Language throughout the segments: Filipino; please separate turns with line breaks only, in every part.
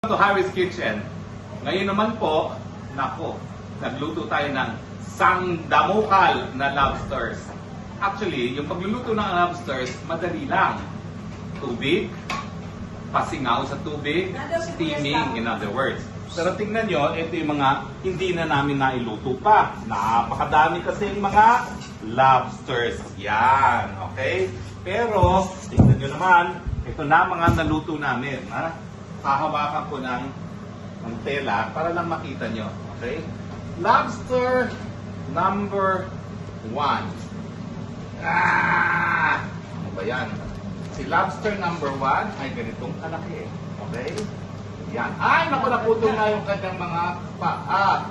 To Harry's Kitchen. Ngayon naman po, nako, nagluto tayo ng sangdamukal na lobsters. Actually, yung pagluluto ng lobsters, madali lang. Tubig, pasingaw sa tubig, steaming, in other words. Pero tingnan nyo, ito yung mga hindi na namin nailuto pa. Napakadami kasi yung mga lobsters. Yan, okay? Pero, tingnan nyo naman, ito na mga naluto namin. Ha? Hahawakan ko ng tela para lang makita nyo. Okay? Lobster number 1. Ano ba yan? Si lobster number 1 ay ganitong kalaki. Okay? Yan. Ay, naku, naputol na yung kanyang mga paa.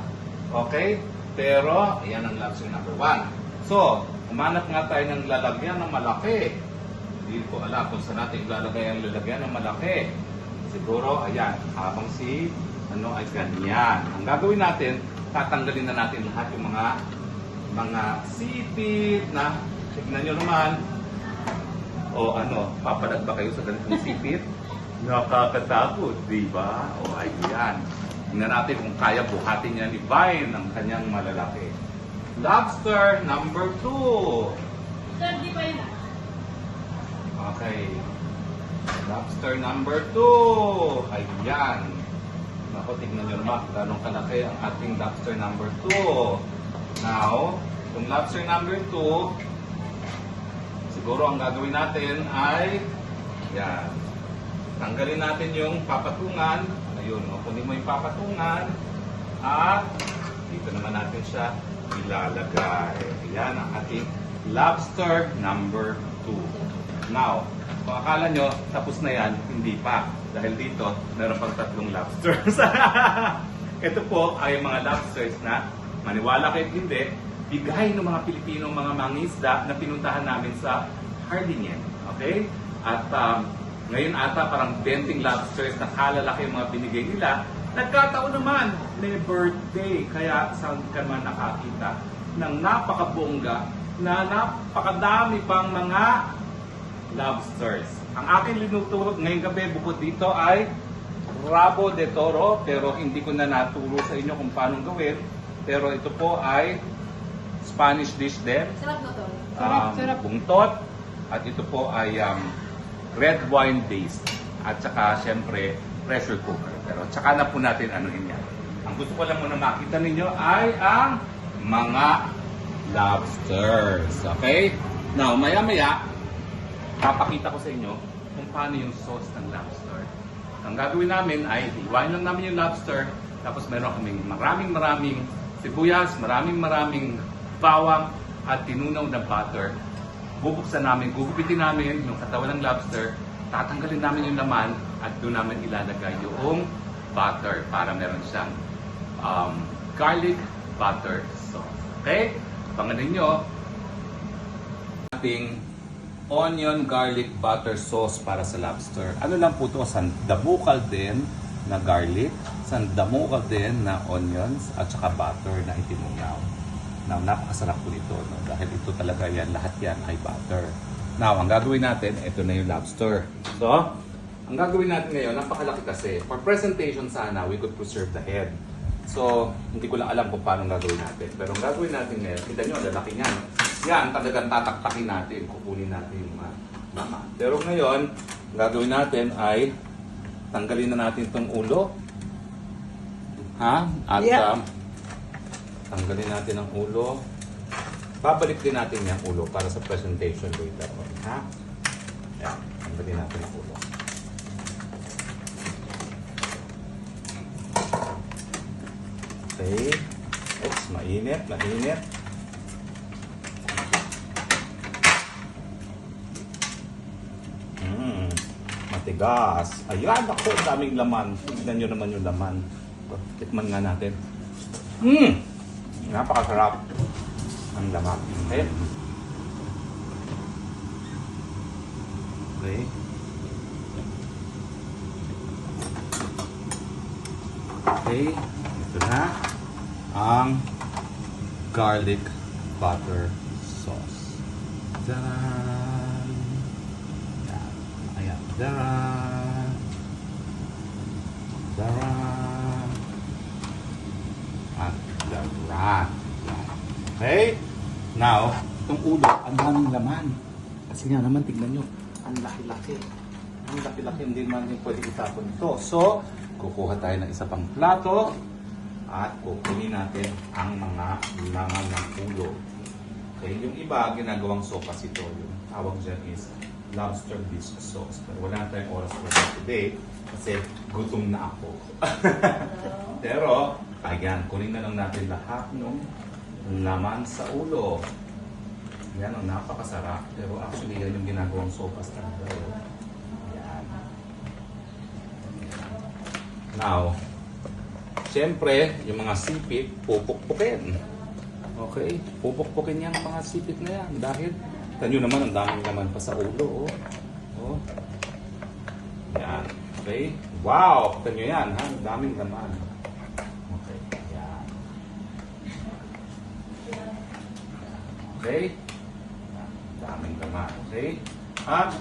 Okay? Pero, ayan ang lobster number 1. So, umanap nga tayo ng lalagyan ng malaki. Hindi ko alam kung saan natin ilalagay ang lalagyan ng malaki. Siguro, ayan, habang si, ay ganyan. Ang gagawin natin, tatanggalin na natin lahat yung mga sipit na, tignan nyo naman, papalag ba kayo sa ganitong sipit? Nakakatakot, di ba? Ayan. Tingnan natin kung kaya buhatin niya ni Vine ang kanyang malalaki. Lobster number 2.
Sir, di ba yun?
Okay. Lobster number 2. Ayan. Naku, tignan nyo naman ganong kalaki ang ating lobster number 2. Now, yung lobster number 2, siguro ang gagawin natin ay, yan. Tanggalin natin yung papatungan. Ayun, kunin mo yung papatungan. At, dito naman natin siya ilalagay. Ayan ang ating lobster number 2. Now, kung akala nyo, tapos na yan, hindi pa. Dahil dito, meron pang 3 lobsters. Ito po ay mga lobsters na, maniwala kayo hindi, bigay ng mga Pilipinong mga mangisda na pinuntahan namin sa Hardingen. Okay? At ngayon ata parang 20 lobsters na kalalaki yung mga binigay nila. Nagkataon naman, may birthday. Kaya saan ka man nakakita ng napakabongga na napakadami pang mga lobsters. Ang aking linuturo ngayong gabi bukod dito ay rabo de toro, pero hindi ko na naturo sa inyo kung paano gawin. Pero ito po ay Spanish dish din.
Sarap na to.
Sarap. Bungtot. At ito po ay red wine based. At saka syempre pressure cooker. Pero tsaka na po natin anuhin yan. Ang gusto ko lang muna makita ninyo ay ang mga lobsters. Okay? Now, maya-maya, papakita ko sa inyo kung paano yung sauce ng lobster. Ang gagawin namin ay iwain lang namin yung lobster, tapos meron kaming maraming sibuyas, maraming bawang at tinunaw na butter. Bubuksan namin, gugupitin namin yung katawan ng lobster, tatanggalin namin yung laman at doon namin ilalagay yung butter para meron siyang garlic butter sauce. Okay? Pangalan nyo, ating onion garlic butter sauce para sa lobster. Ano lang po ito, sandamukal din na garlic, sandamukal din na onions, at saka butter na itinunaw. Now, napakasarap po nito, no? Dahil ito talaga yan, lahat yan ay butter. Now, ang gagawin natin, ito na yung lobster. So, ang gagawin natin ngayon, napakalaki kasi. For presentation sana, we could preserve the head. So, hindi ko lang alam kung paano gagawin natin. Pero ang gagawin natin ngayon, kita nyo, lalaki niyan. Yan, talagang tataktakin natin, kukunin natin yung mga. Pero ngayon, ang gagawin natin ay tanggalin na natin itong ulo. Ha? At tanggalin natin ang ulo. Babalik din natin yung ulo para sa presentation later on. Ha? Yan, tanggalin natin ang ulo. Okay. Oops, mainit. Matigas. Ayan, ako, daming laman. Tignan nyo naman yung laman. Tikman nga natin. Napakasarap ang laman. Okay. Okay. Ito na ang garlic butter sauce. Dun! Ayan. Dun! Dun! Okay? Now, itong ulo, ang daming laman. Kasi nga naman, tignan nyo, ang laki-laki. Ang laki-laki, hindi man yung pwede itapon ito. So, kukuha tayo ng isa pang plato at kukunin natin ang mga laman ng ulo. Okay, yung iba, ginagawang sopas ito. Yung tawag dyan is lobster bisque sauce. Pero wala na tayong oras for that today kasi gutom na ako. Pero, ayan, kunin na lang natin lahat ng laman sa ulo. Yan, ang napakasarap. Pero actually, yan yung ginagawang sopas talaga. Yan. Now, siyempre, yung mga sipit, pupukpukin. Okay? Pupukpukin yan ang mga sipit na yan. Dahil, tanyo naman, ang daming laman pa sa ulo. Oh. Yan. Okay? Wow! Tanyo yan, ha? Ang daming laman. Okay. Yan. Okay? Daming laman. Okay? At,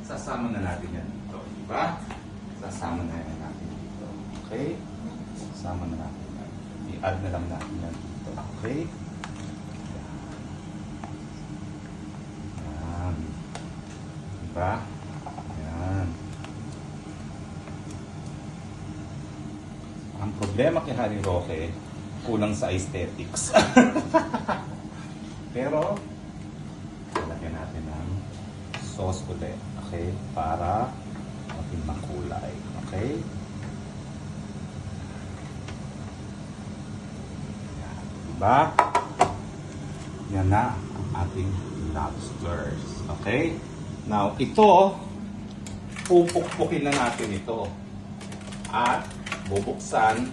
sasama na natin yan dito. Diba? Sasama na yan natin dito. Okay? Sasama na natin yan. I-add na lang natin yan dito. Okay? Yan. Diba? Yan. Ang problema kay Harry Roque, kulang sa aesthetics. Pero, lalagyan natin ng sauce ulit. Okay? Para maging makulay. Okay? Yan. Diba? Yan na ang ating lobsters. Okay? Now, ito, pupukpukin na natin ito. At bubuksan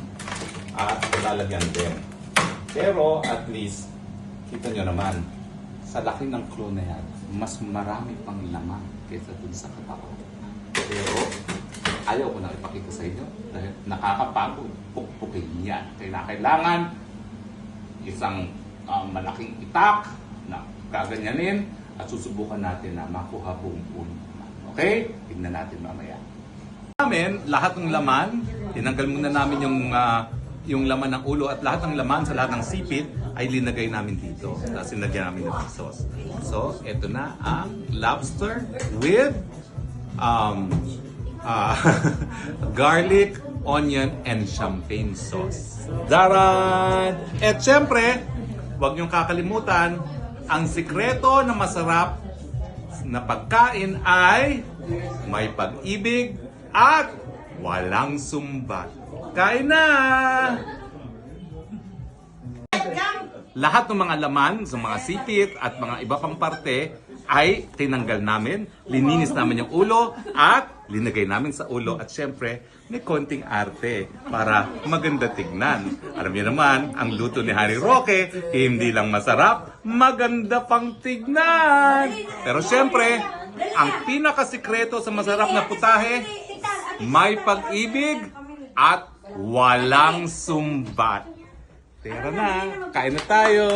at lalagyan din. Pero, at least, kita nyo naman, sa laki ng claw na yan, mas marami pang laman kaysa dun sa katawan. Pero, ayaw ko na ipakita sa inyo dahil nakakapagod pukpukin yan. Kailangan isang malaking itak na gaganyanin at susubukan natin na makuha buong puno. Okay? Tignan natin mamaya. Lahat ng laman, tinanggal muna namin yung laman ng ulo at lahat ng laman sa lahat ng sipit ay linagay namin dito. Tapos sinagyan namin ng sauce. So, ito na ang lobster with garlic, onion, and champagne sauce. Daran! At syempre, huwag niyong kakalimutan, ang sikreto na masarap na pagkain ay may pag-ibig at walang sumbat. Kain na! Lahat ng mga laman sa mga sipit at mga iba pang parte ay tinanggal namin, lininis namin yung ulo at linagay namin sa ulo at syempre may konting arte para maganda tignan. Alam niyo naman, ang luto ni Harry Roque hindi lang masarap, maganda pang tignan. Pero syempre, ang pinakasikreto sa masarap na putahe, may pag-ibig at walang sumbat. Tara na, kain na tayo!